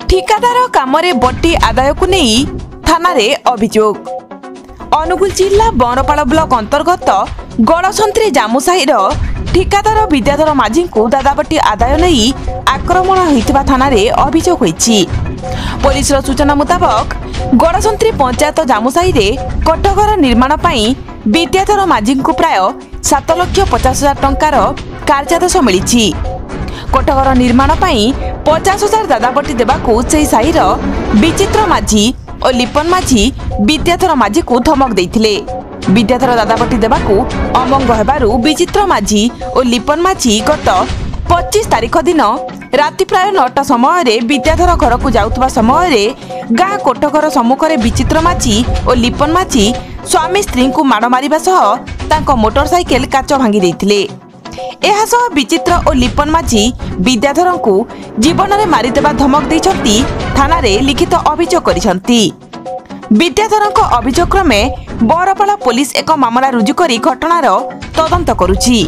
ठिकादार कामरे बट्टी आदाय को नहीं थाना रे अभियोग। अनुगुल जिला बनपाड़ ब्लॉक अंतर्गत गड़संत्री जामुसाही ठिकादार विद्याधर माझी को दादाबट्टी आदाय नहीं आक्रमण होइतिबा थाना रे अभियोग होइछि। पुलिस सूचना मुताबक गड़संत्री पंचायत जामुसाही रे कोठघर निर्माण पई विद्याधर माझी को प्राय 7,50,000 टंकार कार्यादेश मिली। कोठघर निर्माण पई 50,000 दादाबट्टी देबाकू सेही साहीर विचित्र माझी और लिपन माझी विद्याधर माझी को धमक देइथिले। विद्याधर दादाबट्टी देबाकू अमंग हेबारु विचित्र माझी और लिपन माझी गत 25 तारिख दिन राति प्राय 9टा समय विद्याधर घर को जाउतबा समय गाँ कोठघर सम्मुखरे विचित्र माझी और लिपन माझी स्वामी स्त्री को माड़ मारिबा सह तांको मोटरसाइकेल काच भांगी देइथिले। एहा सह विचित्र और लिपन माझी विद्याधर को जीवन में मारिदेबा धमक देइछंती थाना रे लिखित अभियोग करिसंती। विद्याधर अभियोग क्रमे बरपाड़ पुलिस एक मामला रुजु करी घटनार तदंत करुछि।